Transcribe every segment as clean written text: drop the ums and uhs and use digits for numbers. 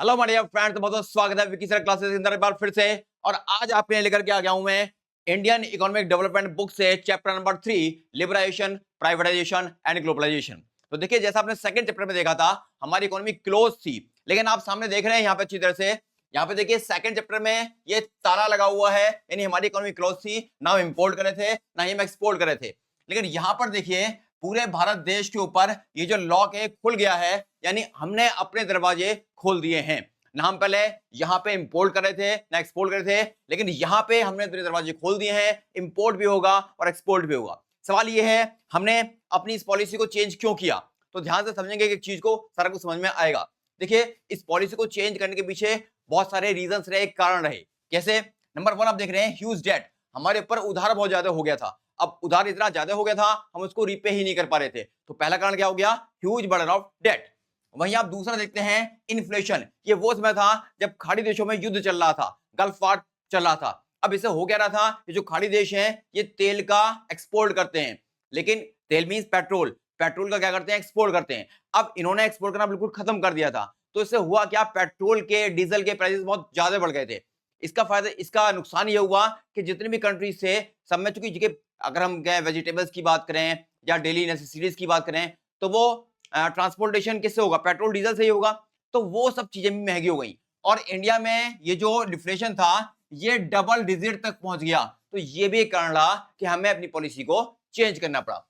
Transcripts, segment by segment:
Hello my dear friends, बहुत बहुत स्वागत है विकी सर क्लासेस के अंदर एक बार फिर से। और आज आपके लिए लेकर के आ गया हूं मैं इंडियन इकोनॉमिक डेवलपमेंट बुक से chapter number 3, liberalisation, privatisation and globalisation. तो देखिए, जैसा आपने सेकंड चैप्टर में देखा था, हमारी इकोनॉमी क्लोज थी, लेकिन आप सामने देख रहे हैं यहाँ पे अच्छी तरह से। यहाँ पे देखिए, सेकंड चैप्टर में ये ताला लगा हुआ है, यानी हमारी इकोनॉमी क्लोज थी, ना हम इंपोर्ट कर रहे थे ना ही हम एक्सपोर्ट कर रहे थे। लेकिन यहाँ पर देखिए, पूरे भारत देश के ऊपर ये जो लॉक है खुल गया है, यानी हमने अपने दरवाजे खोल दिए हैं। ना हम पहले यहाँ पे इंपोर्ट कर रहे थे ना एक्सपोर्ट कर रहे थे, लेकिन यहाँ पे हमने अपने दरवाजे खोल दिए हैं। इंपोर्ट भी होगा और एक्सपोर्ट भी होगा। सवाल ये है, हमने अपनी इस पॉलिसी को चेंज क्यों किया? तो ध्यान से समझेंगे एक चीज को, सारा कुछ समझ में आएगा। देखिए, इस पॉलिसी को चेंज करने के पीछे बहुत सारे रीजंस रहे, कारण रहे। कैसे? नंबर 1 आप देख रहे हैं, ह्यूज डेट। हमारे ऊपर उधार बहुत ज्यादा हो गया था। अब उधार इतना ज्यादा हो गया था, हम उसको रीपे ही नहीं कर पा रहे थे। तो पहला कारण क्या हो गया? Huge burden of debt. वहीं आप दूसरा देखते हैं, इन्फ्लेशन। ये वो समय था जब खाड़ी देशों में युद्ध चल रहा था, गल्फ वार चल रहा था। अब इसे हो क्या रहा था, ये जो खाड़ी देश हैं ये तेल का एक्सपोर्ट करते हैं, लेकिन तेल मींस पेट्रोल, पेट्रोल का क्या करते हैं? एक्सपोर्ट करते हैं। अब इन्होंने एक्सपोर्ट करना बिल्कुल खत्म कर दिया था। तो इससे हुआ क्या? पेट्रोल के, डीजल के प्राइसेस बहुत ज्यादा बढ़ गए थे। इसका फायदा, इसका नुकसान ये हुआ कि जितनी भी कंट्रीज थे सब में, चूंकि अगर हम वेजिटेबल्स की बात करें या डेली नेसेसिटीज की बात करें, तो वो ट्रांसपोर्टेशन किससे होगा? पेट्रोल डीजल से ही होगा। तो वो सब चीजें भी महंगी हो गई। और इंडिया में ये जो डिफ्लेशन था ये डबल डिजिट तक पहुंच गया। तो ये भी एक कारण रहा कि हमें अपनी पॉलिसी को चेंज करना पड़ा।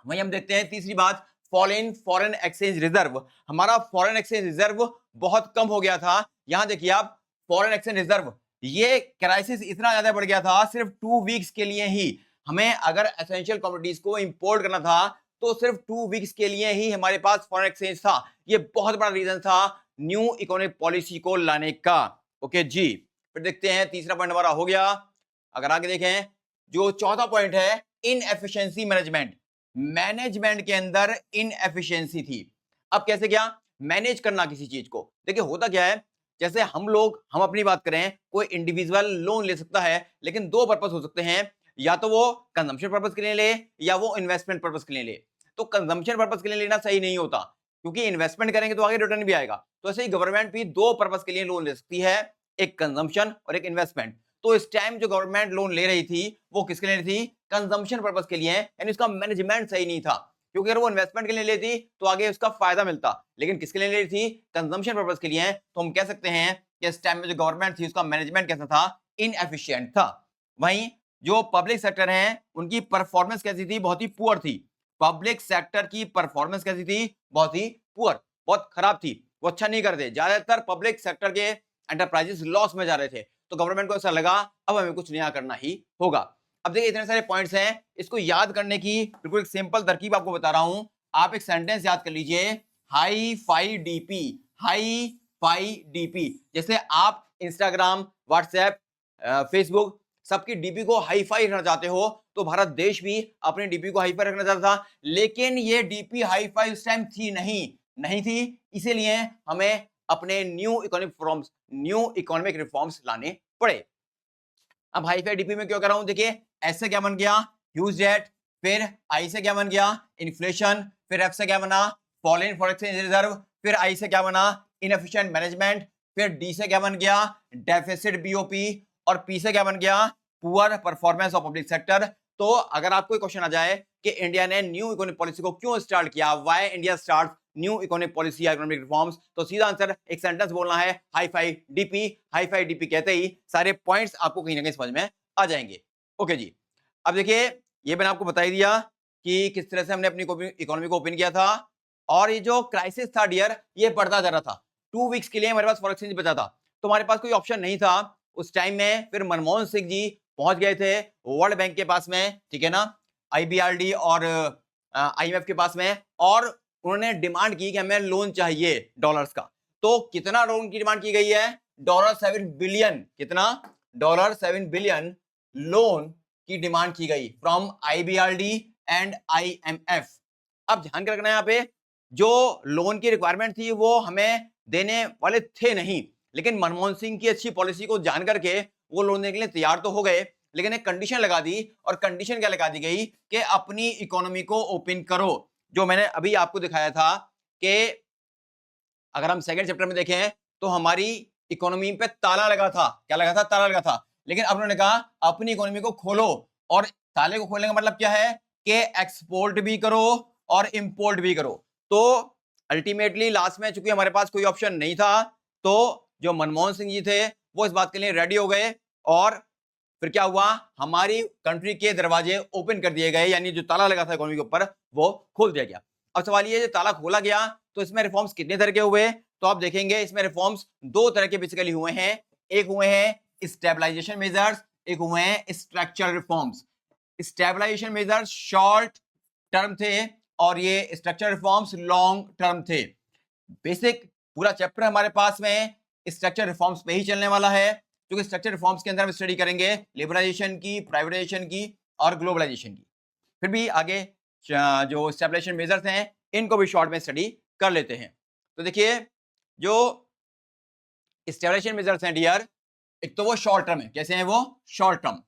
वहीं हम देखते हैं तीसरी बात, fall in foreign exchange reserve. हमारा फॉरेन एक्सचेंज रिजर्व बहुत कम हो गया था। यहां देखिए आप, फॉरेन एक्सचेंज रिजर्व, ये क्राइसिस इतना ज्यादा बढ़ गया था, सिर्फ 2 वीक्स के लिए ही हमें अगर एसेंशियल कमोडिटीज को इंपोर्ट करना था तो सिर्फ 2 वीक्स के लिए ही हमारे पास फॉरेन एक्सचेंज था। ये बहुत बड़ा रीजन था न्यू इकोनॉमिक पॉलिसी को लाने का। ओके जी, फिर देखते हैं तीसरा पॉइंट हमारा हो गया। अगर आगे देखें, जो चौथा पॉइंट है, इनएफिशिएंसी मैनेजमेंट। मैनेजमेंट के अंदर इनएफिशिएंसी थी। अब कैसे क्या मैनेज करना किसी चीज को? देखिए, होता क्या है, जैसे हम अपनी बात करें, कोई इंडिविजुअल लोन ले सकता है, लेकिन दो पर्पस हो सकते हैं, या तो वो कंजम्पशन पर्पस के लिए ले या वो इन्वेस्टमेंट पर्पस के लिए ले। तो कंजम्पशन पर्पस के लिए लेना सही नहीं होता, क्योंकि इन्वेस्टमेंट करेंगे तो आगे रिटर्न भी आएगा। तो ऐसे ही गवर्नमेंट भी दो पर्पस के लिए लोन ले सकती है, एक कंजम्पशन और एक इन्वेस्टमेंट। तो इस टाइम जो गवर्नमेंट लोन ले रही थी वो किसके लिए थी? कंजम्पशन पर्पस के लिए, यानी उसका मैनेजमेंट सही नहीं था। क्योंकि अगर वो इन्वेस्टमेंट के लिए लेती तो आगे उसका फायदा मिलता, लेकिन किसके लिए ले रही थी? कंजम्पशन पर्पस के लिए। तो हम कह सकते हैं कि इस टाइम में जो गवर्नमेंट थी उसका मैनेजमेंट कैसा था? इनएफिशिएंट था। वहीं जो पब्लिक सेक्टर है उनकी परफॉर्मेंस कैसी थी? बहुत ही पुअर थी। पब्लिक सेक्टर की परफॉर्मेंस कैसी थी? बहुत ही पुअर, बहुत खराब थी। वो अच्छा नहीं करते, ज्यादातर पब्लिक सेक्टर के एंटरप्राइजेस लॉस में जा रहे थे। तो गवर्नमेंट को ऐसा लगा अब हमें कुछ नया करना ही होगा। अब देखिए, इतने सारे पॉइंट्स हैं, इसको याद करने की बिल्कुल एक सिंपल तरकीब आपको बता रहा हूं। आप एक सेंटेंस याद कर लीजिए, hi fi DP. Hi fi DP, जैसे आप इंस्टाग्राम, व्हाट्सएप, फेसबुक, सबकी डीपी को हाई फाई रखना चाहते हो, तो भारत देश भी अपनी डीपी को हाई फाई रखना चाहता था। लेकिन ये डीपी हाई फाई उस टाइम थी नहीं थी। इसीलिए हमें अपने न्यू इकोनॉमिक रिफॉर्म्स लाने पड़े। अब हाई फाई डीपी में क्यों कर रहा हूं? देखिए, एस से क्या बन गया? Huge debt. फिर आई से क्या बन गया? इन्फ्लेशन। फिर एफ से क्या बना? Fall in foreign exchange reserve. फिर आई से क्या बना? Inefficient management. फिर डी से क्या बन गया? Deficit BOP. और पी से क्या बन गया? Poor performance of public sector. तो अगर आपको क्वेश्चन आ जाए कि इंडिया ने न्यू इकोनॉमिक पॉलिसी को क्यों स्टार्ट किया, why India start new economic policy या इकोनॉमिक रिफॉर्म्स, तो सीधा आंसर एक सेंटेंस बोलना है, hi fi DP. Hi fi DP कहते ही सारे पॉइंट्स आपको कहीं ना कहीं समझ में आ जाएंगे। ओके जी, अब देखिए, ये मैंने आपको बता ही दिया कि किस तरह से हमने अपनी इकोनॉमी को ओपन किया था। और ये जो क्राइसिस था डियर, ये बढ़ता जा रहा था। 2 वीक्स के लिए हमारे पास फॉरेन एक्सचेंज बचा था, तो हमारे पास कोई ऑप्शन नहीं था उस टाइम में। फिर मनमोहन सिंह जी पहुंच गए थे वर्ल्ड बैंक के पास में, ठीक है ना, आईबीआरडी और आईएमएफ के पास में, और उन्होंने डिमांड की कि हमें लोन चाहिए डॉलर्स का। तो कितना लोन की डिमांड की गई है? $7 बिलियन। कितना? $7 बिलियन लोन की डिमांड की गई फ्रॉम आईबीआरडी एंड आईएमएफ। अब ध्यान रखना है, यहाँ पे जो लोन की रिक्वायरमेंट थी वो हमें देने वाले थे नहीं, लेकिन मनमोहन सिंह की अच्छी पॉलिसी को जान करके वो लोन देने के लिए तैयार तो हो गए, लेकिन एक कंडीशन लगा दी। और कंडीशन क्या लगा दी गई? कि अपनी इकोनॉमी को ओपन करो। जो मैंने अभी आपको दिखाया था कि अगर हम सेकंड चैप्टर में देखें तो हमारी इकोनॉमी पे ताला लगा था। क्या लगा था? ताला लगा था। लेकिन अब उन्होंने कहा अपनी इकोनॉमी को खोलो, और ताले को खोलने का मतलब क्या है कि एक्सपोर्ट भी करो और इंपोर्ट भी करो। तो अल्टीमेटली लास्ट में चूंकि हमारे पास कोई ऑप्शन नहीं था, तो जो मनमोहन सिंह जी थे वो इस बात के लिए रेडी हो गए, और फिर क्या हुआ, हमारी कंट्री के दरवाजे ओपन कर दिए गए, यानी जो ताला लगा था इकोनॉमी के ऊपर वो खोल दिया गया। अब सवाल ये, जो ताला खोला गया तो इसमें रिफॉर्म्स कितने तरह के हुए? तो आप देखेंगे इसमें रिफॉर्म्स दो तरह के बेसिकली हुए हैं। एक हुए हैं स्टेबलाइजेशन मेजर्स, एक हुए हैं structural reforms. Stabilisation measures short term थे और ये स्ट्रक्चरल रिफॉर्म्स लॉन्ग टर्म थे। बेसिक पूरा चैप्टर हमारे पास में स्ट्रक्चर रिफॉर्म्स पे ही चलने वाला है, क्योंकि स्ट्रक्चर रिफॉर्म्स के अंदर हम स्टडी करेंगे लिबरलाइजेशन की, प्राइवेटाइजेशन की और ग्लोबलाइजेशन की। फिर भी आगे जो स्टेबलाइजेशन मेजर्स हैं इनको भी शॉर्ट में स्टडी कर लेते हैं। तो देखिए जो स्टेबलाइजेशन मेजर्स हैं डियर, एक तो वो शॉर्ट टर्म है। कैसे हैं वो? Short term.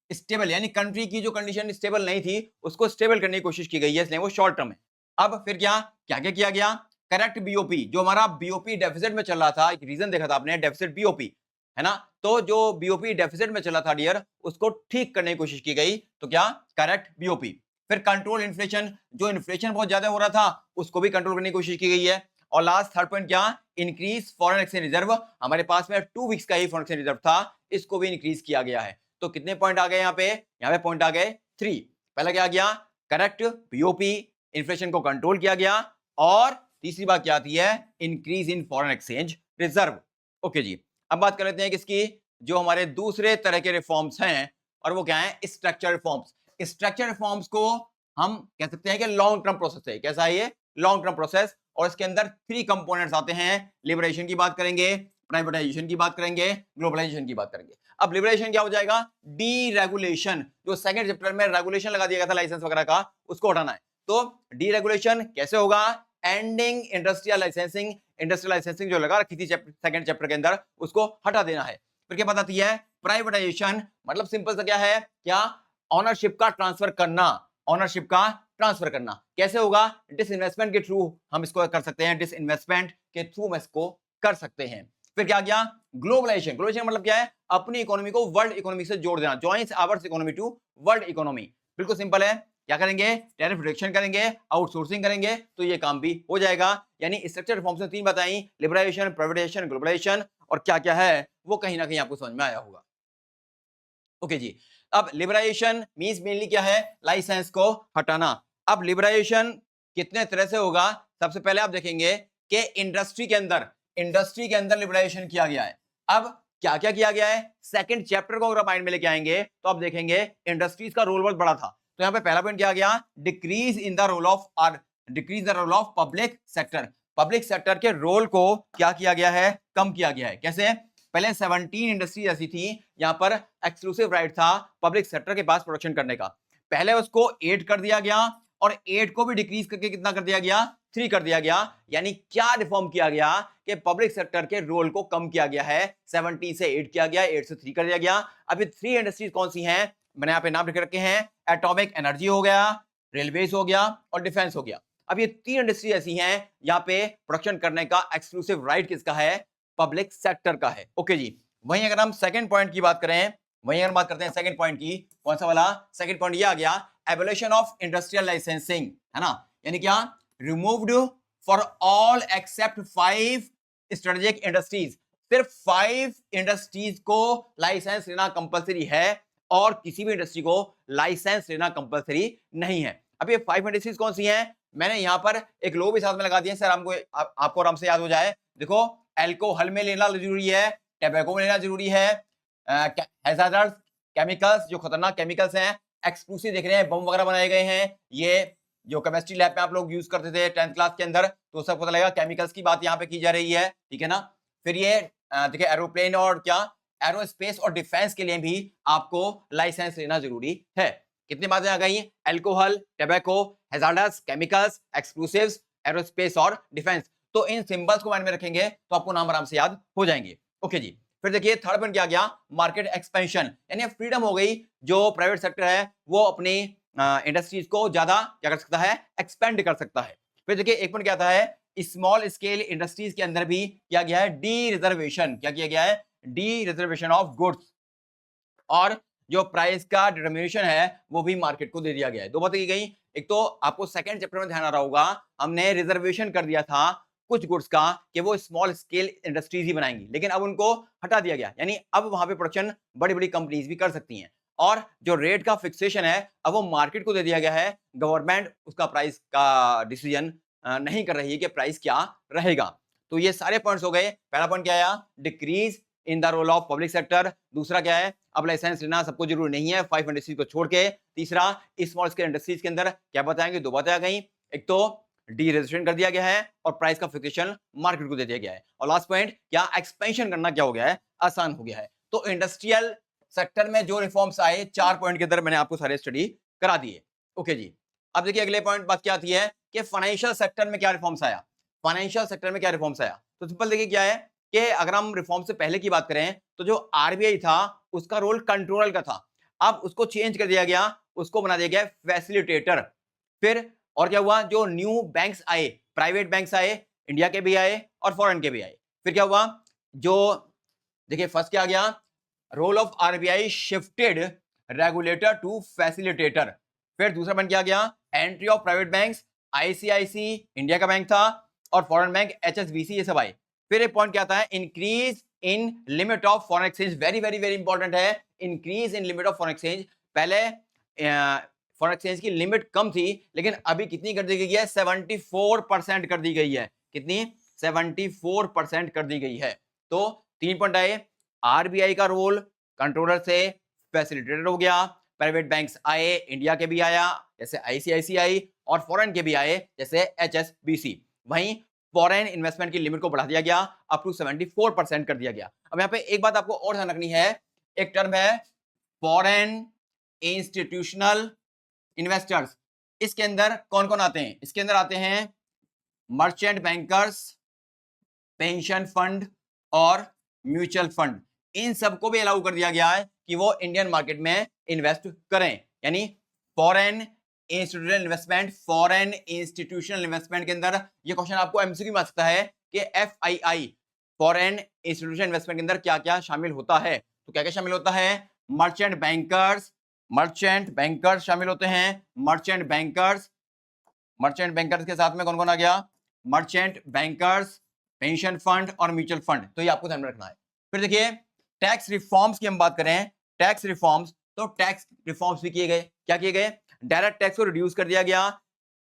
स्टेबल यानी कंट्री की जो कंडीशन स्टेबल नहीं थी उसको स्टेबल करने की कोशिश की गई है, इसलिए वो शॉर्ट टर्म है। अब फिर क्या क्या क्या किया गया? करेक्ट बीओपी, जो हमारा बीओपी डेफिसिट में चल रहा था, एक रीजन देखा था आपने, डेफिसिट बीओपी, है ना? तो जो बीओपी डेफिसिट में चला था डियर, उसको ठीक करने की कोशिश की गई, तो क्या? Correct BOP. फिर कंट्रोल इन्फ्लेशन, जो इन्फ्लेशन बहुत ज्यादा हो रहा था उसको भी कंट्रोल करने की कोशिश की गई है। और लास्ट थर्ड पॉइंट क्या? Increase foreign exchange reserve. हमारे पास में 2 वीक्स का ही फॉरेन एक्सचेंज रिजर्व था, इसको भी इंक्रीज किया गया है। तो कितने पॉइंट आ गए यहाँ पे? यहाँ पे पॉइंट आ गए 3। पहला क्या आ गया? करेक्ट बीओपी, इन्फ्लेशन को कंट्रोल किया गया, और तीसरी बात क्या आती है? Increase in foreign exchange reserve. Okay जी, अब बात कर लेते हैं किसकी? जो हमारे दूसरे तरह के रिफॉर्म्स हैं, और वो क्या है? Structure reforms. स्ट्रक्चर रिफॉर्म्स को हम कह सकते हैं कि लॉन्ग टर्म प्रोसेस है। कैसा है ये? लॉन्ग टर्म प्रोसेस, और इसके अंदर 3 कंपोनेंट्स आते हैं। लिबरेशन की बात करेंगे, प्राइवेटाइजेशन की बात करेंगे, ग्लोबलाइजेशन की बात करेंगे। अब लिबरेशन क्या हो जाएगा? डीरेगुलेशन। जो सेकंड चैप्टर में रेगुलेशन लगा दिया गया था लाइसेंस वगैरह का, उसको हटाना है। तो डीरेगुलेशन कैसे होगा? Ending industrial licensing. Industrial licensing जो लगा रखी थी सेकंड चैप्टर के अंदर, उसको हटा देना है। फिर क्या बताती है? प्राइवेटाइजेशन, मतलब सिंपल सा क्या है? क्या? ऑनरशिप का ट्रांसफर करना। ऑनरशिप का ट्रांसफर करना कैसे होगा? डिसइन्वेस्टमेंट के थ्रू हम इसको कर सकते हैं, डिसइन्वेस्टमेंट के थ्रू हम इसको कर सकते हैं। फिर क्या गया? ग्लोबलाइजेशन। ग्लोबलाइजेशन मतलब क्या है? अपनी इकोनॉमी को वर्ल्ड इकोनॉमी से जोड़ देना, joins ours economy to world economy. बिल्कुल सिंपल है। क्या करेंगे? टैरिफ रिडक्शन करेंगे, आउटसोर्सिंग करेंगे, तो ये काम भी हो जाएगा। यानी स्ट्रक्चर रिफॉर्म्स में 3 बताई, लिबरलाइजेशन, प्राइवेटाइजेशन, ग्लोबलाइजेशन, और क्या क्या है वो कहीं ना कहीं आपको समझ में आया होगा। ओके जी, अब लिबराइजेशन मींस मेनली क्या है? लाइसेंस को हटाना। अब लिबराइजेशन कितने तरह से होगा? सबसे पहले आप देखेंगे कि इंडस्ट्री के अंदर लिबराइजेशन किया गया है। अब क्या क्या किया गया है? सेकंड चैप्टर को अगर माइंड में लेके आएंगे तो आप देखेंगे इंडस्ट्रीज का रोल बहुत बड़ा था। तो यहाँ पे पहला पॉइंट क्या गया? Decrease in the role of public sector. Public sector के रोल को क्या किया गया है? कम किया गया है। कैसे? पहले 17 इंडस्ट्रीज ऐसी थी यहां पर एक्सक्लूसिव राइट था पब्लिक सेक्टर के पास प्रोडक्शन करने का। पहले उसको 8 कर दिया गया, और 8 को भी डिक्रीज करके कितना कर दिया गया? 3 कर दिया गया। यानी क्या रिफॉर्म किया गया कि पब्लिक सेक्टर के रोल को कम किया गया है। 17 से 8 किया गया, 8 से 3 कर दिया गया। अभी 3 इंडस्ट्रीज कौन सी हैं? मैंने यहाँ पे नाम लिख रखे हैं। एटॉमिक एनर्जी हो गया, रेलवेज हो गया, और डिफेंस हो गया। अब ये 3 इंडस्ट्री ऐसी हैं यहाँ पे प्रोडक्शन करने का एक्सक्लूसिव राइट किसका है? पब्लिक सेक्टर का है। ओके जी, वहीं अगर हम सेकंड पॉइंट की बात करें, वहीं अगर बात करते हैं सेकंड पॉइंट की, कौन सा वाला? सेकंड पॉइंट ये आ गया, एबोलिशन ऑफ इंडस्ट्रियल लाइसेंसिंग, है ना? यानी क्या? Removed for all except 5 strategic industries. सिर्फ 5 इंडस्ट्रीज को लाइसेंस लेना कंपलसरी है, और किसी भी इंडस्ट्री को लाइसेंस लेना कंपलसरी नहीं है। अब ये 5 इंडस्ट्रीज कौन सी हैं? मैंने यहां पर एक लो भी साथ में लगा दिया सर, आपको आराम से याद हो जाए। देखो, अल्कोहल में लेना जरूरी है, टैबेको में लेना जरूरी है, हैजार्डस केमिकल्स, जो खतरनाक केमिकल्स हैं, एक्सक्लूसिव देख रहे हैं, बम वगैरह बनाए गए हैं, ये जो केमिस्ट्री लैब में आप लोग यूज करते थे 10th क्लास के अंदर, तो सब पता लगेगा केमिकल्स की बात यहाँ पे की जा रही है, ठीक है ना? फिर ये देखिए एरोप्लेन और क्या एरोस्पेस और डिफेंस के लिए भी आपको लाइसेंस लेना जरूरी है। कितनी बातें आ गई? Alcohol, tobacco, hazards chemicals, exclusives, aerospace और डिफेंस। तो इन सिंबल्स को माइंड में रखेंगे तो आपको नाम आराम से याद हो जाएंगे। ओके जी, फिर देखिए थर्ड पॉइंट क्या आ गया? मार्केट एक्सपेंशन, यानी फ्रीडम हो गई, जो प्राइवेट सेक्टर है वो अपनी इंडस्ट्रीज को ज्यादा क्या कर सकता है? एक्सपेंड कर सकता है। फिर देखिए एक पॉइंट क्या आता है? स्मॉल स्केल इंडस्ट्रीज के अंदर भी किया गया है डी रिजर्वेशन। क्या किया गया है? D reservation of goods. और जो प्राइस का डिटरमिनेशन है वो भी मार्केट को दे दिया गया है। दो बातें की गई, एक तो आपको सेकंड चैप्टर में ध्यान आ रहा होगा, हमने रिजर्वेशन कर दिया था कुछ गुड्स का कि वो स्मॉल स्केल इंडस्ट्रीज ही बनाएंगी, लेकिन अब उनको हटा दिया गया, यानी अब वहां पे प्रोडक्शन बड़ी बड़ी कंपनीज भी कर सकती हैं। और जो रेट का फिक्सेशन है अब वो मार्केट को दे दिया गया है, गवर्नमेंट उसका प्राइस का डिसीजन नहीं कर रही है कि प्राइस क्या रहेगा। तो ये सारे पॉइंट्स हो गए। पहला पॉइंट क्या आया? Decrease in the role of public sector. दूसरा क्या है? अब लाइसेंस लेना सबको जरूरी नहीं है 5 इंडस्ट्रीज को छोड़ के। तीसरा, स्मॉल स्केल इंडस्ट्रीज के अंदर क्या बताएंगे? दो बातें आ गई, एक तो डी रजिस्ट्रेशन कर दिया गया है और प्राइस का फिक्सेशन मार्केट को दे दिया गया है। और लास्ट पॉइंट क्या? एक्सपेंशन करना क्या हो गया है? आसान हो गया है। तो इंडस्ट्रियल सेक्टर में जो रिफॉर्म्स आए 4 पॉइंट के अंदर मैंने आपको सारे स्टडी करा दिए। ओके जी, अब देखिए अगले पॉइंट बात क्या आती है कि फाइनेंशियल सेक्टर में क्या रिफॉर्म्स आया। फाइनेंशियल सेक्टर में क्या रिफॉर्म्स आया? तो सिंपल देखिए क्या है कि अगर हम रिफॉर्म से पहले की बात करें तो जो आरबीआई था उसका रोल कंट्रोलर का था, अब उसको चेंज कर दिया गया, उसको बना दिया गया फैसिलिटेटर। फिर और क्या हुआ? जो न्यू बैंक्स आए, प्राइवेट बैंक्स आए, इंडिया के भी आए और फॉरेन के भी आए। फिर क्या हुआ? जो देखिए फर्स्ट क्या आ गया? Role of RBI shifted regulator to facilitator. फिर दूसरा पॉइंट क्या आ गया? Entry of private banks, ICICI India का बैंक था और फॉरेन बैंक एचएसबीसी ये सब आए। फिर एक पॉइंट क्या आता है? Increase in limit of foreign exchange. Very very very important है, increase in limit of foreign exchange. पहले फॉरेन एक्सचेंज की लिमिट कम थी, लेकिन अभी कितनी कर दी गई है? 74% कर दी गई है। कितनी? 74% कर दी गई है। तो 3 पॉइंट आए, आरबीआई का रोल कंट्रोलर से फैसिलिटेटर हो गया, प्राइवेट बैंक्स आए, इंडिया के भी आया जैसे आईसीआईसीआई और फॉरेन के भी आए जैसे एचएसबीसी। वहीं फॉरेन इन्वेस्टमेंट की लिमिट को बढ़ा दिया गया, अप टू 74% कर दिया गया। अब यहाँ पे एक बात आपको और ध्यान रखनी है, एक टर्म है फॉरेन इंस्टीट्यूशनल इन्वेस्टर्स। इसके अंदर कौन कौन आते हैं? इसके अंदर आते हैं मर्चेंट बैंकर्स, पेंशन फंड और म्यूचुअल फंड। इन सबको भी अलाउ कर दिया गया है कि वो इंडियन मार्केट में इन्वेस्ट करें। यानी foreign institutional investment, foreign institutional investment के अंदर ये क्वेश्चन आपको एमसीक्यू में आ सकता है कि एफआईआई फॉरेन इंस्टीट्यूशनल इन्वेस्टमेंट के अंदर क्या क्या शामिल होता है। तो क्या क्या शामिल होता है? मर्चेंट बैंकर्स, मर्चेंट बैंकर्स शामिल होते हैं। मर्चेंट बैंकर्स, मर्चेंट बैंकर्स के साथ में कौन कौन आ गया? मर्चेंट बैंकर्स, पेंशन फंड और म्यूचुअल फंड। तो ये आपको ध्यान में रखना है। फिर देखिए टैक्स रिफॉर्म्स की हम बात करें, टैक्स रिफॉर्म्स, तो टैक्स रिफॉर्म्स भी किए गए। क्या किए गए? डायरेक्ट टैक्स को रिड्यूस कर दिया गया,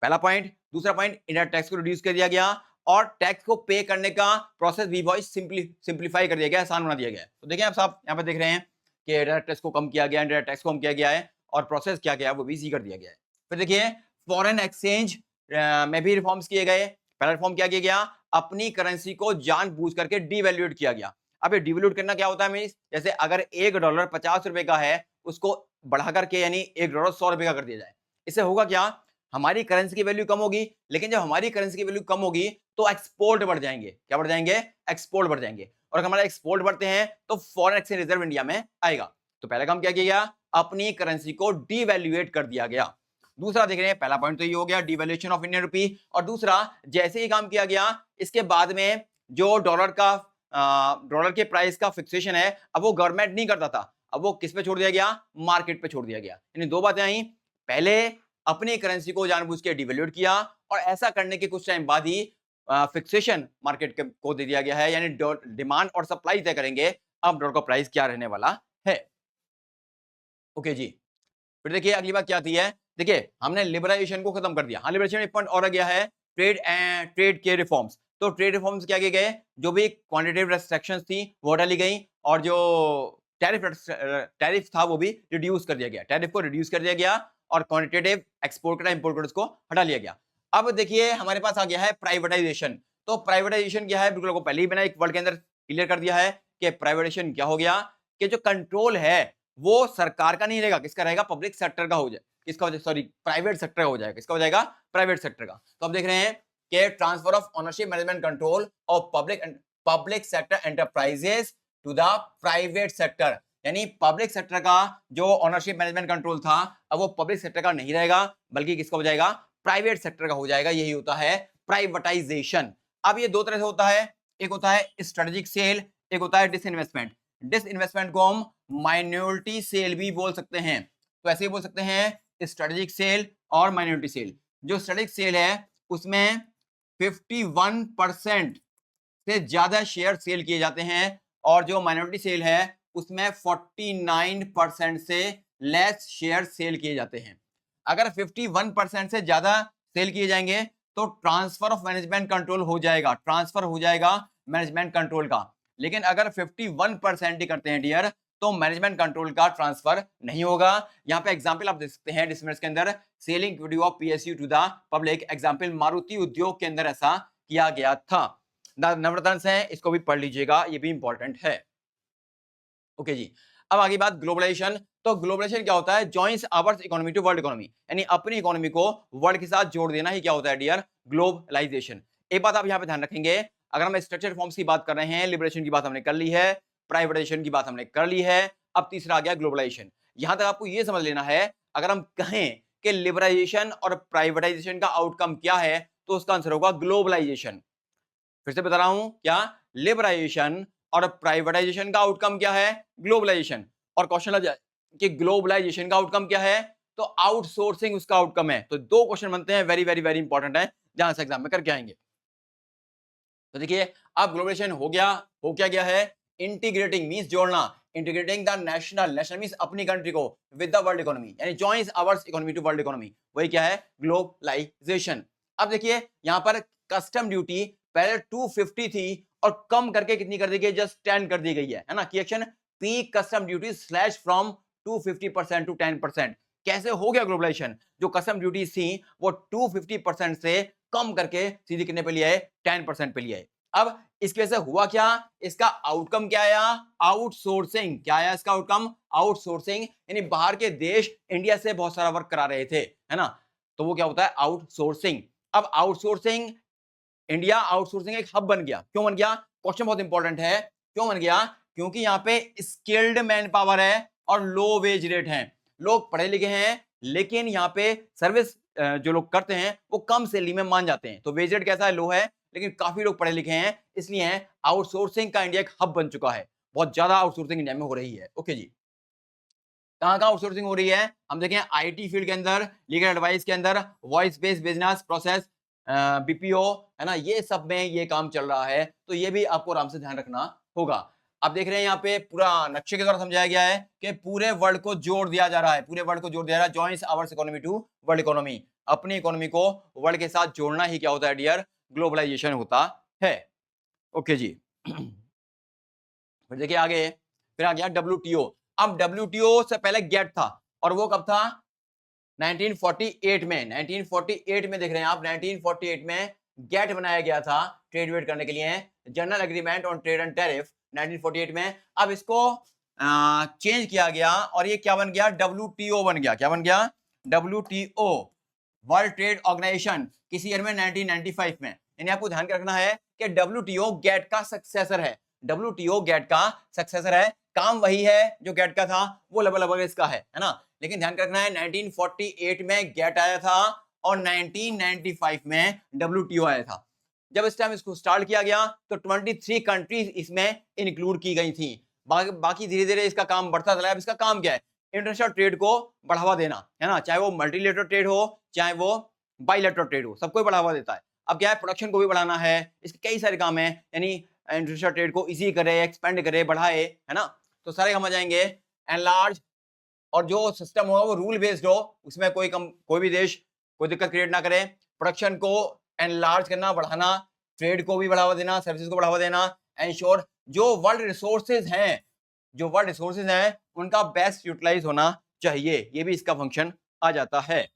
पहला पॉइंट। दूसरा पॉइंट, इनडायरेक्ट टैक्स को रिड्यूस कर दिया गया और टैक्स को पे करने का प्रोसेस भी बहुत सिंप्लीफाई कर दिया गया, आसान बना दिया गया। तो देखिए आप साहब यहाँ पे देख रहे हैं कि डायरेक्ट टैक्स को कम किया गया, इनडायरेक्ट टैक्स को कम किया गया है और प्रोसेस क्या गया वो भी इजी कर दिया गया है। फिर देखिए फॉरेन एक्सचेंज में भी रिफॉर्म्स किए गए। पहला रिफॉर्म क्या किया गया? अपनी करेंसी को जानबूझ करके डिवैल्यूएट किया गया। अब ये डिवैल्यूएट करना क्या होता है मींस, जैसे अगर $1 50 रुपए का है उसको बढ़ा करके यानी $1 100 रुपए का कर दिया जाए। इससे होगा क्या? हमारी करेंसी की वैल्यू कम होगी, लेकिन जब हमारी करेंसी की वैल्यू कम होगी तो एक्सपोर्ट बढ़ जाएंगे। क्या बढ़ जाएंगे? एक्सपोर्ट बढ़ जाएंगे। और अगर हमारे एक्सपोर्ट बढ़ते हैं तो फॉरेन एक्सचेंज रिजर्व इंडिया में आएगा। तो पहला काम क्या किया गया? अपनी करेंसी को डिवैल्यूएट कर दिया गया। दूसरा देख रहे हैं, पहला पॉइंट तो ये हो गया डिवैल्यूएशन ऑफ इंडियन रुपी, और दूसरा जैसे ही काम किया गया इसके बाद में जो डॉलर के प्राइस का फिक्सेशन है अब वो गवर्नमेंट नहीं करता था, अब वो किस पे छोड़ दिया गया? मार्केट पे छोड़ दिया गया। यानी दो बातें आई, पहले अपनी करेंसी को जानबूझ के डिवैल्यूएट किया और ऐसा करने के कुछ टाइम बाद ही फिक्सेशन मार्केट को दे दिया गया है, यानी डिमांड और सप्लाई तय करेंगे अब डॉलर का प्राइस क्या रहने वाला है। ओके जी, फिर देखिए अगली बात क्या आती है। देखिए हमने लिबरलाइजेशन को खत्म कर दिया। हाँ, लिबरलाइजेशन एक पॉइंट और आ गया है, ट्रेड के रिफॉर्म्स। तो ट्रेड रिफॉर्म्स क्या किए गए? जो भी क्वांटिटेटिव रेस्ट्रिक्शंस थी वो हटा ली गई और जो टैरिफ था वो भी रिड्यूस कर दिया गया। टैरिफ को रिड्यूस कर दिया गया और क्वांटिटेटिव एक्सपोर्ट का इंपोर्ट को हटा लिया गया। अब देखिए हमारे पास आ गया है प्राइवेटाइजेशन। तो प्राइवेटाइजेशन क्या है? बिल्कुल आपको पहले ही मैंने एक वर्ड के अंदर क्लियर कर दिया है कि प्राइवेटाइजेशन क्या हो गया कि जो कंट्रोल है वो सरकार का नहीं रहेगा, किसका रहेगा? पब्लिक सेक्टर का हो जाए, किसका हो जाए? सॉरी, प्राइवेट सेक्टर का हो जाएगा। किसका हो जाएगा? प्राइवेट सेक्टर का। तो अब देख रहे हैं कि transfer of ownership management control of public sector enterprises to the private sector. यानी पब्लिक सेक्टर का जो ओनरशिप मैनेजमेंट कंट्रोल था अब वो पब्लिक सेक्टर का नहीं रहेगा, बल्कि किसका हो जाएगा? प्राइवेट सेक्टर का हो जाएगा। यही होता है प्राइवेटाइजेशन। अब ये दो तरह से होता है, एक होता है स्ट्रेटेजिक सेल, एक होता है डिसइन्वेस्टमेंट। डिसइन्वेस्टमेंट को हम माइनॉरिटी सेल भी बोल सकते हैं। तो ऐसे ही बोल सकते हैं स्ट्रेटेजिक सेल और माइनॉरिटी सेल। जो स्ट्रेटेजिक सेल है उसमें 51% से ज्यादा शेयर सेल किए जाते हैं और जो माइनॉरिटी सेल है उसमें 49% से लेस शेयर सेल किए जाते हैं। अगर 51% से ज्यादा सेल किए जाएंगे तो ट्रांसफर ऑफ मैनेजमेंट कंट्रोल हो जाएगा, ट्रांसफर हो जाएगा मैनेजमेंट कंट्रोल का। लेकिन अगर 51% ही करते हैं डियर तो मैनेजमेंट कंट्रोल का ट्रांसफर नहीं होगा। यहाँ पे एग्जांपल आप देख सकते हैं डिसमिनट्स के अंदर, selling equity of PSU to the public, example Maruti Udyog के अंदर ऐसा किया गया था। नवरत्न है, इसको भी पढ़ लीजिएगा, ये भी इंपॉर्टेंट है। ओके जी, अब आगे बात ग्लोबलाइजेशन। तो ग्लोबलाइजेशन क्या होता है? Joins ours economy to world economy, यानी अपनी इकोनॉमी को वर्ल्ड के साथ जोड़ देना ही क्या होता है डियर? ग्लोबलाइजेशन। एक बात आप यहाँ पे ध्यान रखेंगे, अगर हम स्ट्रक्चर रिफॉर्म्स की बात कर रहे हैं, लिबरेशन की बात हमने कर ली है, प्राइवेटाइजेशन की बात हमने कर ली है, अब तीसरा आ गया ग्लोबलाइजेशन। यहां तक आपको यह समझ लेना है, अगर हम कहें कि लिबराइजेशन और प्राइवेटाइजेशन का आउटकम क्या है तो उसका आंसर होगा ग्लोबलाइजेशन। फिर से बता रहा हूं, क्या? लिबराइजेशन और प्राइवेटाइजेशन का आउटकम क्या है? ग्लोबलाइजेशन। और क्वेश्चन आ जाए कि ग्लोबलाइजेशन का आउटकम क्या है, तो आउटसोर्सिंग उसका आउटकम है। तो दो क्वेश्चन बनते हैं, वेरी वेरी वेरी इंपॉर्टेंट है, जहां से एग्जाम में करके आएंगे। तो देखिए, अब ग्लोबलाइजेशन हो गया, हो क्या गया है? इंटीग्रेटिंग मींस जोड़ना, integrating the national, national means अपनी कंट्री को, विद द वर्ल्ड इकोनॉमी, यानी joins ours economy to world economy, वही क्या है? ग्लोबलाइजेशन। अब देखिए यहां पर कस्टम ड्यूटी पहले 250 थी और कम करके कितनी कर दी गई? जस्ट 10 कर दी गई है ना। Question, peak custom duty slash from 250% to 10%। कैसे हो गया ग्लोबलाइजेशन? जो कस्टम ड्यूटी थी वो 250% से कम करके सीधी कितने पे लिया है? 10% पे लिया है। अब इसकी वजह से हुआ क्या? इसका आउटकम क्या आया? आउटसोर्सिंग। क्या आया इसका आउटकम? आउटसोर्सिंग, यानी बाहर के देश इंडिया से बहुत सारा वर्क करा रहे थे, है ना, तो वो क्या होता है? आउटसोर्सिंग। अब आउटसोर्सिंग, इंडिया आउटसोर्सिंग एक हब बन गया। क्यों बन गया? क्वेश्चन बहुत इंपॉर्टेंट है, क्यों बन गया? क्योंकि यहाँ पे स्किल्ड मैन पावर है और लो वेज रेट है। लोग पढ़े लिखे हैं लेकिन यहाँ पे सर्विस जो लोग करते हैं वो कम सैलरी में मान जाते हैं। तो वेज रेट कैसा है? लो है, लेकिन काफी लोग पढ़े लिखे हैं, इसलिए आउटसोर्सिंग का इंडिया एक हब बन चुका है। बहुत ज्यादा आउटसोर्सिंग इंडिया में हो रही है। ओके जी, कहाँ कहाँ आउटसोर्सिंग हो रही है? हम देखें आईटी फील्ड के अंदर, लीगल एडवाइस के अंदर, voice based business process, BPO, है ना, ये सब में ये काम चल रहा है। तो ये भी आपको आराम से ध्यान रखना होगा। आप देख रहे हैं यहाँ पे पूरा नक्शे के द्वारा समझाया गया है कि पूरे वर्ल्ड को जोड़ दिया जा रहा है, पूरे वर्ल्ड को जोड़ दिया जा रहा है। Joins ours economy to world economy, अपनी इकोनॉमी को वर्ल्ड के साथ जोड़ना ही क्या होता है डियर? ग्लोबलाइजेशन होता है। ओके जी, फिर देखिए आगे, फिर आ गया डब्ल्यूटीओ। अब डब्ल्यूटीओ से पहले गेट था, और वो कब था? 1948 में। 1948 में देख रहे हैं आप, 1948 में गेट बनाया गया था ट्रेड वेड करने के लिए, general agreement on trade and tariff, 1948 में। अब इसको चेंज किया गया और ये क्या बन गया? डब्ल्यूटीओ बन गया। क्या बन गया? डब्ल्यूटीओ, वर्ल्ड ट्रेड ऑर्गेनाइजेशन, किसी ईयर में? 1995 में। यानी आपको ध्यान रखना है कि डब्ल्यूटीओ गेट का सक्सेसर है। डब्ल्यूटीओ गेट का सक्सेसर है, काम वही है जो गेट का था, वो लेवल लगभग इसका है ना। लेकिन ध्यान रखना है 1948 में गेट आया था और 1995 में डब्ल्यूटीओ आया था। जब इस टाइम इसको स्टार्ट किया गया तो 23 कंट्रीज इसमें इंक्लूड की गई थी। बाकी धीरे धीरे इसका काम बढ़ता चला। अब इसका काम क्या है? इंटरनेशनल ट्रेड को बढ़ावा देना, है ना, चाहे वो मल्टीलेटरल ट्रेड हो चाहे वो बाइलेटरल ट्रेड हो, सबको बढ़ावा देता है। अब क्या है? प्रोडक्शन को भी बढ़ाना है, इसके कई सारे काम है, यानी इंटरनेशनल ट्रेड को इजी करे, एक्सपेंड करे, बढ़ाए, है ना। तो सारे काम आ जाएंगे। एनलार्ज, और जो सिस्टम होगा वो रूल बेस्ड हो, उसमें कोई भी देश कोई दिक्कत क्रिएट ना करे। प्रोडक्शन को एनलार्ज करना, बढ़ाना, ट्रेड को भी बढ़ावा देना, सर्विसेज को बढ़ावा देना, एंश्योर जो वर्ल्ड रिसोर्सेज हैं उनका बेस्ट यूटिलाइज होना चाहिए। ये भी इसका फंक्शन आ जाता है।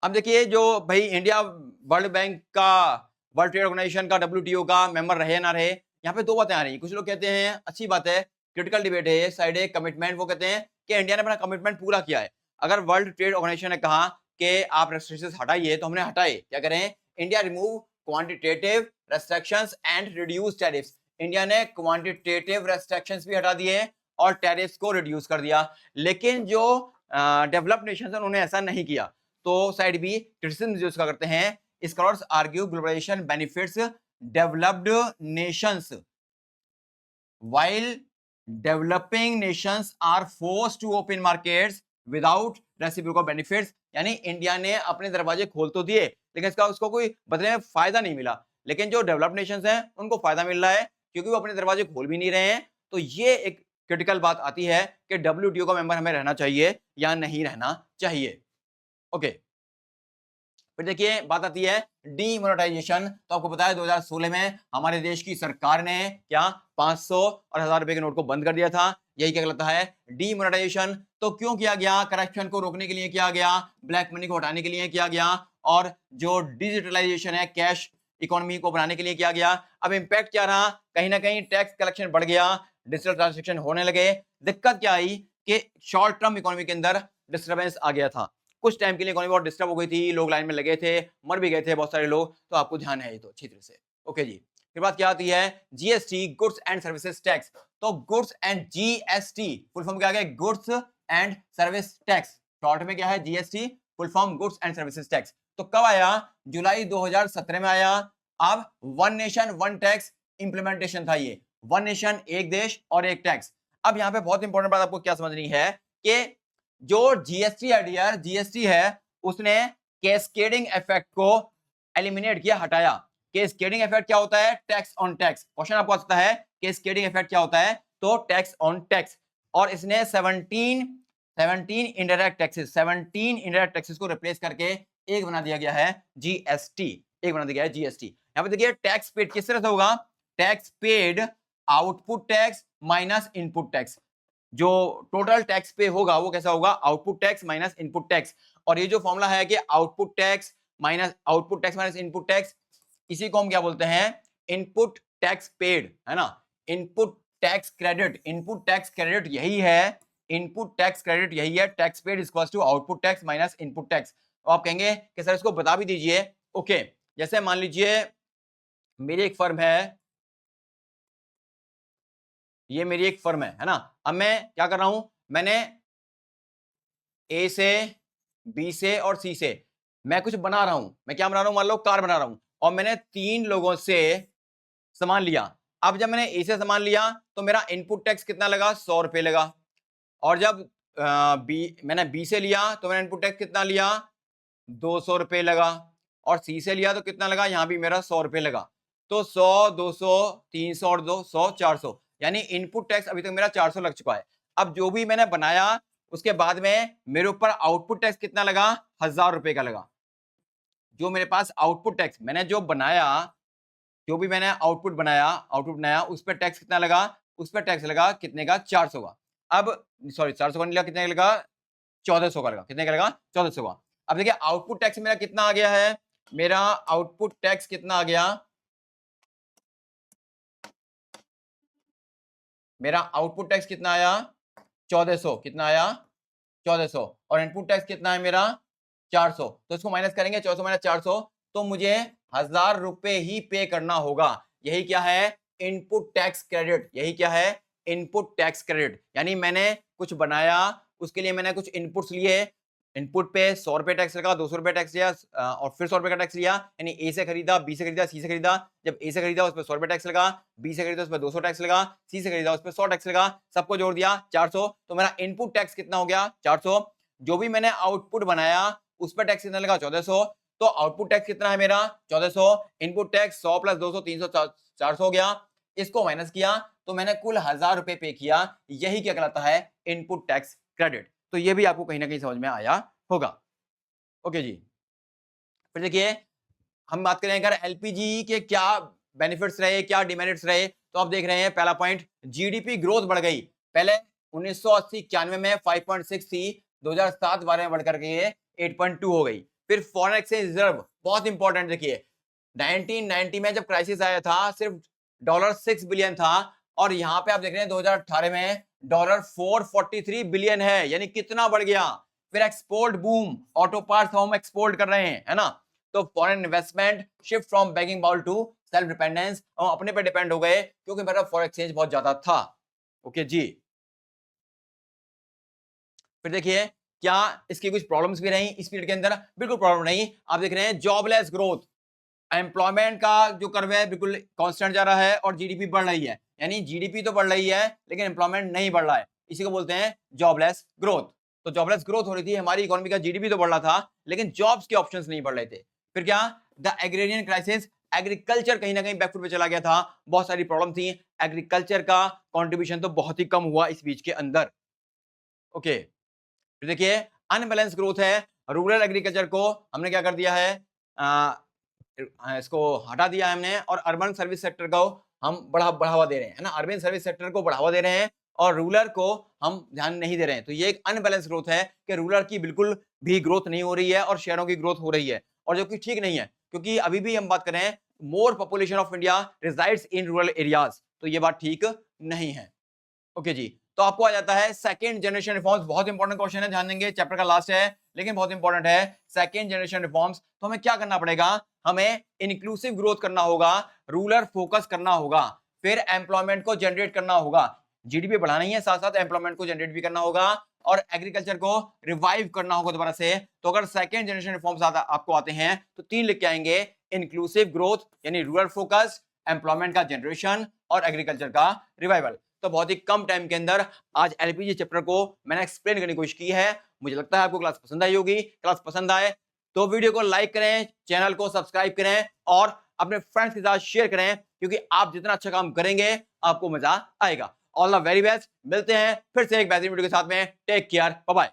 अब देखिए, जो भाई इंडिया वर्ल्ड बैंक का, वर्ल्ड ट्रेड ऑर्गेनाइजेशन का, डब्ल्यूटीओ का मेंबर रहे ना रहे, यहाँ पे दो बातें आ रही हैं। कुछ लोग कहते हैं अच्छी बात है, क्रिटिकल डिबेट है, साइड है कमिटमेंट, वो कहते हैं कि इंडिया ने अपना कमिटमेंट पूरा किया है। अगर वर्ल्ड ट्रेड ऑर्गेनाइजेशन ने कहा कि आप रेस्ट्रिक्शंस हटाइए तो हमने हटाए। क्या करें? India remove quantitative restrictions and reduce tariffs. India ने क्वांटिटेटिव रेस्ट्रिक्शंस भी हटा दिए और टैरिफ्स को रिड्यूस कर दिया। लेकिन जो डेवलप्ड नेशंस हैं उन्होंने ऐसा नहीं किया। तो साइड बी क्रिटिसिज्म जो इसका करते हैं, scholars argue globalisation benefits developed nations while developing nations are forced to open markets without reciprocal benefits। यानी इंडिया ने अपने दरवाजे खोल तो दिए लेकिन इसका उसको कोई बदले में फायदा नहीं मिला, लेकिन जो डेवलप्ड नेशंस हैं उनको फायदा मिल रहा है क्योंकि वो अपने दरवाजे खोल भी नहीं रहे हैं। तो ये एक क्रिटिकल बात आती है कि डब्ल्यूटीओ का मेंबर हमें रहना चाहिए या नहीं रहना चाहिए। ओके, फिर देखिए बात आती है डीमोनेटाइजेशन। तो आपको पता है 2016 में हमारे देश की सरकार ने क्या 500 और 1000 रुपए के नोट को बंद कर दिया था। यही क्या कहलाता है डीमोनेटाइजेशन। तो क्यों किया गया? करप्शन को रोकने के लिए किया गया, ब्लैक मनी को हटाने के लिए किया गया, और जो डिजिटलाइजेशन है कैश इकोनॉमी को बनाने के लिए किया गया। अब इम्पैक्ट क्या रहा? कहीं ना कहीं टैक्स कलेक्शन बढ़ गया, डिजिटल ट्रांजेक्शन होने लगे। दिक्कत क्या आई कि शॉर्ट टर्म इकोनॉमी के अंदर डिस्टर्बेंस आ गया था, कुछ टाइम के लिए इकोनॉमी बहुत डिस्टर्ब हो गई थी, लोग लाइन में लगे थे, मर भी गए थे बहुत सारे लोग। तो आपको ध्यान है ये तो अच्छी तरह से। ओके जी, फिर बात क्या आती है GST, goods and services tax. तो goods and GST full form क्या है? Goods and service tax. Short में क्या है? GST, full form goods and services tax. तो कब आया? जुलाई 2017 में आया। अब one nation one tax implementation था ये, वन नेशन एक देश और एक टैक्स। अब यहाँ पे बहुत इंपॉर्टेंट बात आपको क्या समझनी है कि जो जीएसटी आइडिया जीएसटी है उसने कैस्केडिंग इफेक्ट को एलिमिनेट किया, हटाया। कैस्केडिंग इफेक्ट क्या होता है? Tax on tax. क्वेश्चन आपको आ सकता है कैस्केडिंग इफेक्ट क्या होता है? तो टैक्स ऑन टैक्स। और इसने 17 इनडायरेक्ट टैक्सेस, 17 इनडायरेक्ट टैक्सेस को रिप्लेस करके एक बना दिया गया है जीएसटी, एक बना दिया गया है जीएसटी। यहां पे देखिए टैक्स पेड किस तरह से होगा? Tax paid output tax minus input tax. जो टोटल टैक्स पे होगा वो कैसा होगा? Output tax minus input tax. और ये जो फॉर्मूला है कि output tax minus input tax, इसी को हम क्या बोलते हैं? इनपुट टैक्स पेड, है ना? Input tax credit, input tax credit यही है, इनपुट टैक्स क्रेडिट यही है। Tax paid is equal to output tax minus input tax. तो आप कहेंगे कि सर इसको बता भी दीजिए। ओके, जैसे मान लीजिए मेरी एक फर्म है, ये मेरी एक फर्म है ना? अब मैं क्या कर रहा हूं? मैंने ए से, बी से और सी से मैं कुछ बना रहा हूं। मैं क्या बना रहा हूं? मान लो कार बना रहा हूं, और मैंने 3 लोगों से सामान लिया। अब जब मैंने ए से सामान लिया तो मेरा इनपुट टैक्स कितना लगा? 100 रुपए लगा। और जब मैंने बी से लिया तो मैंने इनपुट टैक्स कितना लिया? 200 रुपए लगा। और सी से लिया तो कितना लगा? यहां भी मेरा 100 रुपए लगा। तो 100, 200, 300 और 200, 400, यानी इनपुट टैक्स अभी तक मेरा 400 लग चुका है। अब जो भी मैंने बनाया उसके बाद में मेरे ऊपर आउटपुट टैक्स कितना लगा? 1000 रुपए का लगा। जो मेरे पास आउटपुट टैक्स मैंने जो बनाया, जो भी मैंने आउटपुट बनाया उस पर टैक्स कितना लगा? उस पर टैक्स लगा कितने का? 400 का। अब सॉरी 400 का नहीं लगा, कितने का लगा? 1400 का लगा। कितने का लगा? 1400 का। अब देखिए आउटपुट टैक्स मेरा कितना आ गया है? मेरा आउटपुट टैक्स कितना आ गया? मेरा आउटपुट टैक्स कितना आया? 1400। कितना आया? 1400। और इनपुट टैक्स कितना है मेरा? 400। तो इसको माइनस करेंगे, 1400 माइनस 400, तो मुझे 1000 रुपए ही पे करना होगा। यही क्या है? Input tax credit. यही क्या है? Input tax credit. यानी मैंने कुछ बनाया, उसके लिए मैंने कुछ इनपुट्स लिए, इनपुट पे 100 रुपए टैक्स लगा, 200 रुपए टैक्स लिया, और फिर 100 रुपए का टैक्स लिया। यानी ए से खरीदा, बी से खरीदा, सी से खरीदा। जब ए से खरीदा उस पर 100 रुपए टैक्स लगा, बी से खरीदा उस पर 200 टैक्स लगा, सी से खरीदा उस पर 100 टैक्स लगा, सबको जोड़ दिया 400। तो मेरा इनपुट टैक्स कितना हो गया? 400। जो भी मैंने आउटपुट बनाया उस पर टैक्स कितना लगा? 1400। तो आउटपुट टैक्स कितना है मेरा? 1400। इनपुट टैक्स 100 प्लस 200, 300, 400 हो गया। इसको माइनस किया तो मैंने कुल 1000 रुपए पे किया। यही क्या कहलाता है? Input tax credit. तो ये भी आपको कहीं ना कहीं समझ में आया होगा। ओके जी, फिर देखिए हम बात करें अगर एलपीजी के क्या बेनिफिट्स रहे, क्या डिमेरिट्स रहे, तो आप देख रहे हैं पहला पॉइंट, जीडीपी ग्रोथ बढ़ गई। पहले 1980-91 में 5.6 थी, 2007-12 में बढ़कर के ये 8.2 हो गई। फिर फॉरेन एक्सचेंज रिजर्व बहुत इंपॉर्टेंट, देखिए 1990 में जब क्राइसिस आया था सिर्फ $6 बिलियन था, और यहां पे आप देख रहे हैं 2018 में $443 बिलियन है, यानी कितना बढ़ गया। फिर एक्सपोर्ट बूम, ऑटो पार्ट्स हम एक्सपोर्ट कर रहे हैं, है ना? तो foreign investment shift from begging bowl to self dependence, हम अपने पे डिपेंड हो गए क्योंकि मेरा फॉरेन एक्सचेंज बहुत ज्यादा था। ओके जी, फिर देखिए क्या इसकी कुछ प्रॉब्लम्स भी रही इस पीरियड के अंदर? बिल्कुल प्रॉब्लम नहीं। आप देख रहे हैं जॉबलेस ग्रोथ, एम्प्लॉयमेंट का जो कर्व है बिल्कुल कांस्टेंट जा रहा है और जीडीपी बढ़ रही है, यानी जीडीपी तो बढ़ रही है लेकिन एम्प्लॉयमेंट नहीं बढ़ रहा है, इसी को बोलते हैं जॉबलेस ग्रोथ। तो जॉबलेस ग्रोथ हो रही थी, हमारी इकोनॉमी का जीडीपी तो बढ़ रहा था लेकिन जॉब्स के ऑप्शंस नहीं बढ़ रहे थे। फिर क्या? द एग्रेरियन क्राइसिस, एग्रीकल्चर कहीं ना कहीं बैकफुट पे चला गया था, बहुत सारी प्रॉब्लम थी, एग्रीकल्चर का कॉन्ट्रीब्यूशन तो बहुत ही कम हुआ इस बीच के अंदर। ओके, तो देखिए अनबैलेंस ग्रोथ है, रूरल एग्रीकल्चर को हमने क्या कर दिया है, इसको हटा दिया हमने और अर्बन सर्विस सेक्टर को हम बढ़ावा दे रहे हैं, है ना, अर्बन सर्विस सेक्टर को बढ़ावा दे रहे हैं और रूरल को हम ध्यान नहीं दे रहे हैं। तो ये एक अनबैलेंस ग्रोथ है कि रूरल की बिल्कुल भी ग्रोथ नहीं हो रही है और शहरों की ग्रोथ हो रही है, और जो कि ठीक नहीं है, क्योंकि अभी भी हम बात कर रहे हैं more population of India resides in rural areas, तो ये बात ठीक नहीं है। ओके जी, तो आपको आ जाता है सेकंड जनरेशन रिफॉर्म्स। बहुत इंपॉर्टेंट क्वेश्चन है, ध्यान देंगे, चैप्टर का लास्ट है लेकिन बहुत इंपॉर्टेंट है। सेकंड जनरेशन रिफॉर्म्स, तो हमें क्या करना पड़ेगा, हमें इंक्लूसिव ग्रोथ करना होगा, रूरल फोकस करना होगा, फिर एम्प्लॉयमेंट को जनरेट करना होगा, जीडीपी बढ़ाना ही है, साथ साथ एम्प्लॉयमेंट को जनरेट भी करना होगा और एग्रीकल्चर को रिवाइव करना होगा दोबारा से। तो अगर सेकंड जनरेशन रिफॉर्म्स आपको आते हैं तो 3 लिख के आएंगे, इंक्लूसिव ग्रोथ यानी रूरल फोकस, एम्प्लॉयमेंट का जनरेशन और एग्रीकल्चर का रिवाइवल। तो बहुत ही कम टाइम के अंदर आज एलपीजी चैप्टर को मैंने एक्सप्लेन करने की कोशिश की है। मुझे लगता है आपको क्लास पसंद आई होगी। क्लास पसंद आए तो वीडियो को लाइक करें, चैनल को सब्सक्राइब करें और अपने फ्रेंड्स के साथ शेयर करें, क्योंकि आप जितना अच्छा काम करेंगे आपको मजा आएगा। ऑल द वेरी बेस्ट, मिलते हैं फिर से एक बेहतरीन वीडियो के साथ में। Take care, bye bye.